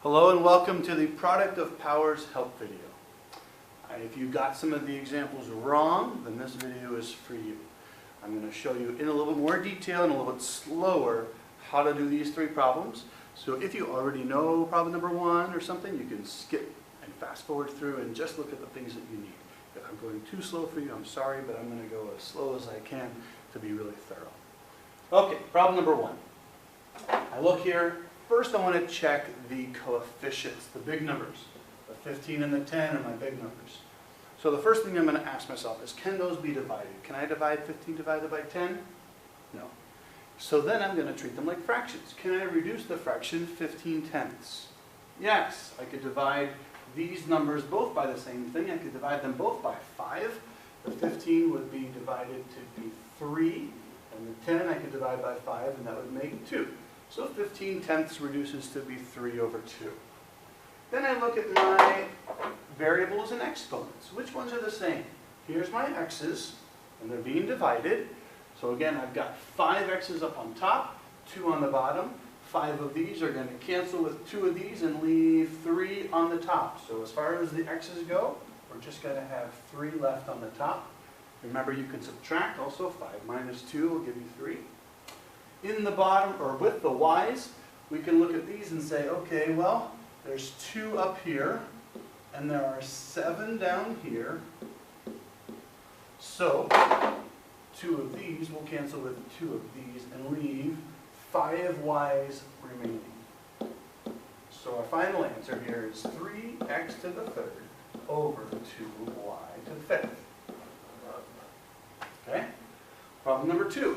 Hello and welcome to the Product of Powers help video. If you got some of the examples wrong, then this video is for you. I'm going to show you in a little bit more detail and a little bit slower how to do these three problems. So if you already know problem number one or something, you can skip and fast forward through and just look at the things that you need. If I'm going too slow for you, I'm sorry, but I'm going to go as slow as I can to be really thorough. Okay, problem number one. I look here. First, I want to check the coefficients, the big numbers. The 15 and the 10 are my big numbers. So the first thing I'm going to ask myself is, can those be divided? Can I divide 15 divided by 10? No. So then I'm going to treat them like fractions. Can I reduce the fraction 15 tenths? Yes, I could divide these numbers both by the same thing. I could divide them both by 5. The 15 would be divided to be 3, and the 10 I could divide by 5, and that would make 2. So 15 tenths reduces to be 3 over 2. Then I look at my variables and exponents. Which ones are the same? Here's my x's, and they're being divided. So again, I've got 5 x's up on top, 2 on the bottom. 5 of these are going to cancel with 2 of these and leave 3 on the top. So as far as the x's go, we're just going to have 3 left on the top. Remember, you can subtract also. 5 minus 2 will give you 3. In the bottom, or with the y's, we can look at these and say, okay, well, there's 2 up here, and there are 7 down here. So 2 of these will cancel with 2 of these and leave 5 y's remaining. So our final answer here is 3x to the third over 2y to the fifth. Okay? Problem number 2.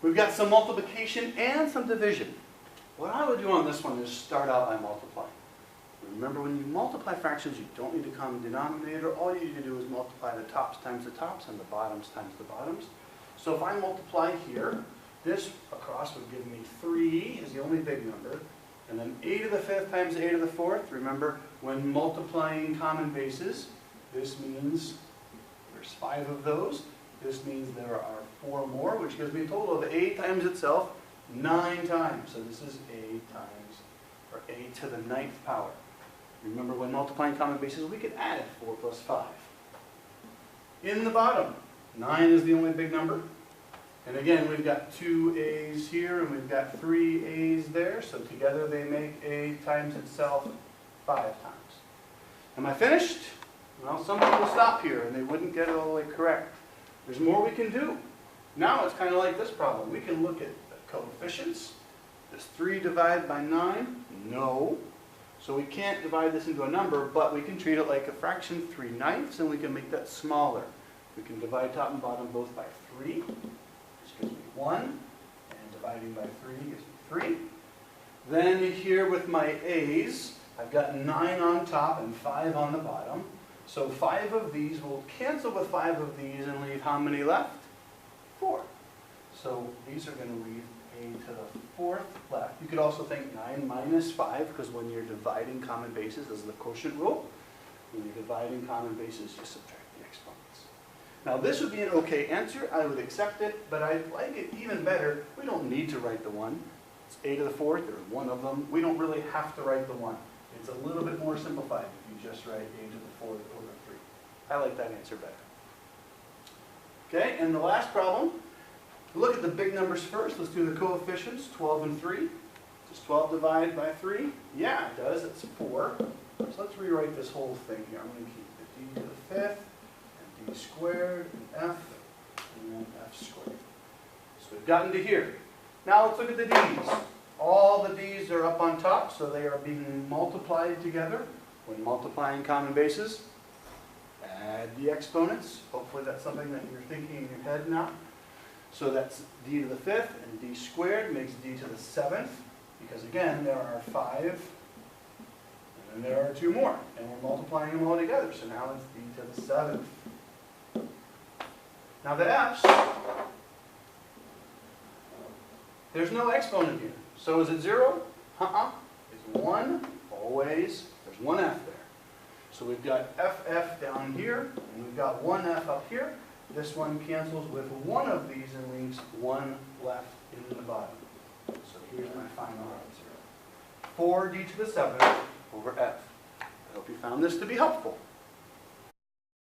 We've got some multiplication and some division. What I would do on this one is start out by multiplying. Remember, when you multiply fractions, you don't need a common denominator. All you need to do is multiply the tops times the tops and the bottoms times the bottoms. So if I multiply here, this across would give me 3 is the only big number. And then a to the fifth times a to the fourth. Remember, when multiplying common bases, this means there's 5 of those. This means there are 4 more, which gives me a total of a times itself 9 times. So this is a times, or a to the 9th power. Remember, when multiplying common bases, we could add 4 plus 5. In the bottom, 9 is the only big number. And again, we've got 2 a's here, and we've got 3 a's there. So together they make a times itself 5 times. Am I finished? Well, some people stop here, and they wouldn't get it all the way correct. There's more we can do. Now it's kind of like this problem. We can look at the coefficients. Does 3 divide by 9? No. So we can't divide this into a number, but we can treat it like a fraction 3/9, and we can make that smaller. We can divide top and bottom both by 3, which gives me 1, and dividing by 3 gives me 3. Then here with my a's, I've got 9 on top and 5 on the bottom. So 5 of these will cancel with 5 of these and leave how many left? 4. So these are going to leave a to the fourth left. You could also think 9 minus 5, because when you're dividing common bases, this is the quotient rule. When you're dividing common bases, you subtract the exponents. Now this would be an okay answer. I would accept it, but I'd like it even better. We don't need to write the 1. It's a to the fourth, or one of them. We don't really have to write the 1. It's a little bit more simplified if you just write a to the fourth over 3. I like that answer better. Okay, and the last problem. Look at the big numbers first. Let's do the coefficients, 12 and 3. Does 12 divide by 3? Yeah, it does. It's 4. So let's rewrite this whole thing here. I'm going to keep the d to the fifth, and d squared, and f, and then f squared. So we've gotten to here. Now let's look at the d's. All the d's are up on top, so they are being multiplied together. When multiplying common bases, add the exponents. Hopefully that's something that you're thinking in your head now. So that's d to the fifth, and d squared makes d to the 7th, because again, there are 5, and then there are 2 more, and we're multiplying them all together. So now it's d to the 7th. Now the f's, there's no exponent here. So is it 0? It's 1, always. There's 1 f there. So we've got ff down here, and we've got 1f up here. This one cancels with one of these and leaves one left in the bottom. So here's my final answer. 4d to the 7th over f. I hope you found this to be helpful.